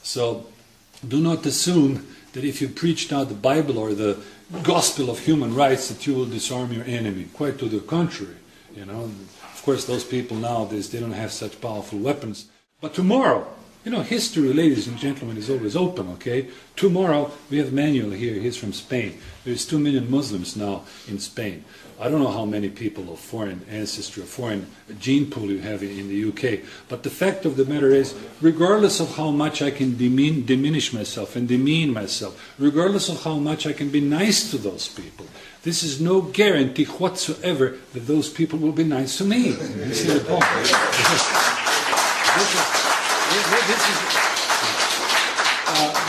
So do not assume that if you preach now the Bible or the gospel of human rights that you will disarm your enemy. Quite to the contrary. You know, of course, those people nowadays, they don't have such powerful weapons. But tomorrow, you know, history, ladies and gentlemen, is always open, okay? Tomorrow, we have Manuel here. He's from Spain. There's 2 million Muslims now in Spain. I don't know how many people of foreign ancestry or foreign gene pool you have in the UK. But the fact of the matter is, regardless of how much I can diminish myself and demean myself, regardless of how much I can be nice to those people, this is no guarantee whatsoever that those people will be nice to me. You see the point?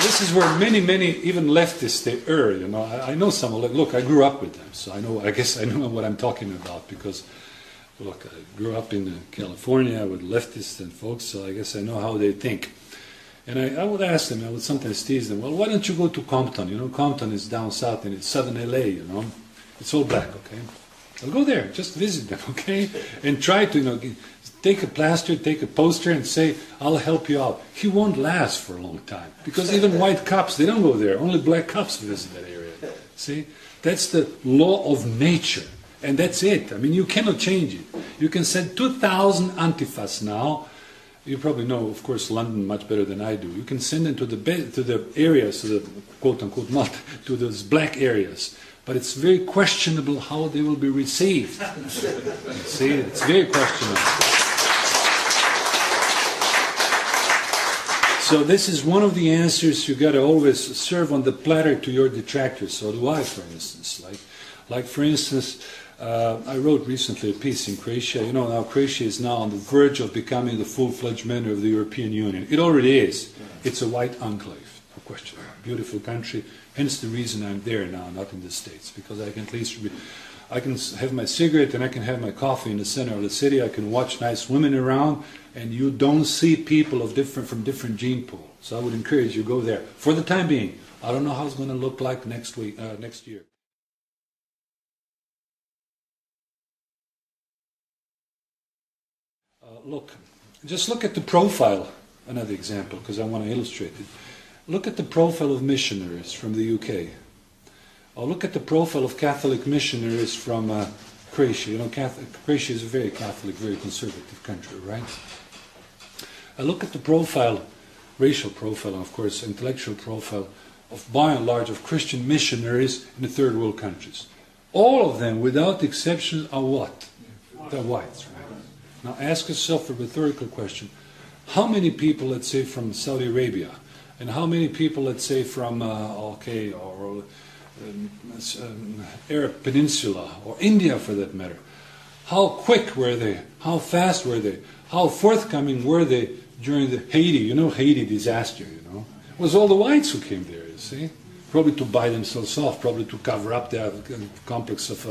This is where many even leftists, they err. You know, I know some. Look, I grew up with them, so I know. I guess I know what I'm talking about because, look, I grew up in California with leftists and folks, so I guess I know how they think. And I would ask them, I would sometimes tease them. Well, why don't you go to Compton? You know, Compton is down south and it's southern LA. You know, it's all black. Okay, I'll go there, just visit them. Okay, and try to, you know, take a plaster, take a poster and say, I'll help you out. He won't last for a long time. Because even white cops, they don't go there. Only black cops visit that area. See? That's the law of nature. And that's it. I mean, you cannot change it. You can send 2,000 Antifas now. You probably know, of course, London much better than I do. You can send them to the areas, to the quote-unquote, to those black areas. But it's very questionable how they will be received. See? It's very questionable. So this is one of the answers you got to always serve on the platter to your detractors. So do I, for instance. Like for instance, I wrote recently a piece in Croatia. You know, now Croatia is now on the verge of becoming the full-fledged member of the European Union. It already is. It's a white enclave, no question. Beautiful country. Hence the reason I'm there now, not in the States, because I can at least I can have my cigarette and I can have my coffee in the center of the city. I can watch nice women around, and you don't see people from different gene pool. So I would encourage you to go there for the time being. I don't know how it's going to look like next year. Just look at the profile. Another example, because I want to illustrate it. Look at the profile of missionaries from the UK. Or look at the profile of Catholic missionaries from Croatia. You know, Croatia is a very Catholic, very conservative country, right? Look at the profile, racial profile, and of course, intellectual profile, of by and large, of Christian missionaries in the third world countries. All of them, without exception, are what? They're whites, right? Now ask yourself a rhetorical question. How many people, let's say, from Saudi Arabia, and how many people, let's say, from, Arab Peninsula, or India for that matter, how quick were they? How fast were they? How forthcoming were they during the Haiti disaster, you know? It was all the whites who came there, you see? Probably to buy themselves off, probably to cover up their complex of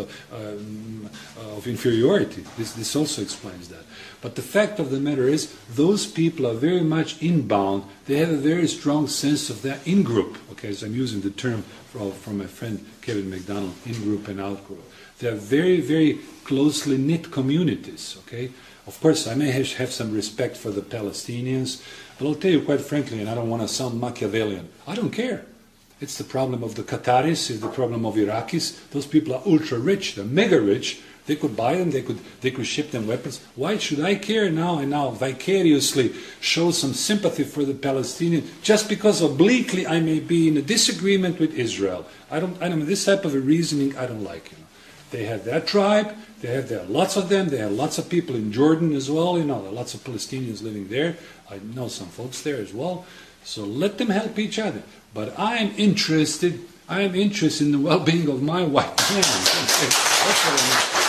inferiority. This also explains that. But the fact of the matter is, those people are very much inbound. They have a very strong sense of their in-group. Okay, so I'm using the term from my friend Kevin McDonald, in-group and out-group. They are very, very closely knit communities, okay? Of course, I may have some respect for the Palestinians, but I'll tell you quite frankly, and I don't want to sound Machiavellian, I don't care. It's the problem of the Qataris, it's the problem of Iraqis. Those people are ultra rich, they're mega rich. They could buy them, they could ship them weapons. Why should I care now and now vicariously show some sympathy for the Palestinians just because obliquely I may be in a disagreement with Israel? I don't this type of a reasoning I don't like, you know. They have their tribe, there are lots of them, there are lots of people in Jordan as well, you know, there are lots of Palestinians living there. I know some folks there as well. So let them help each other. But I am interested in the well-being of my white man. That's what I'm interested in.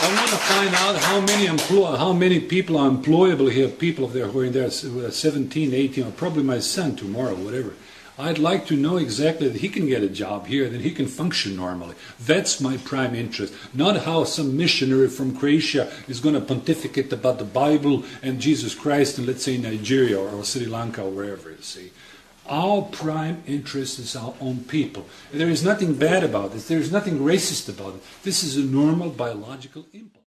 I want to find out how many people are employable here, people who are in there 17, 18, or probably my son tomorrow, whatever. I'd like to know exactly that he can get a job here, that he can function normally. That's my prime interest. Not how some missionary from Croatia is going to pontificate about the Bible and Jesus Christ in, let's say, Nigeria or Sri Lanka or wherever, you see. Our prime interest is our own people. And there is nothing bad about this. There is nothing racist about it. This is a normal biological impulse.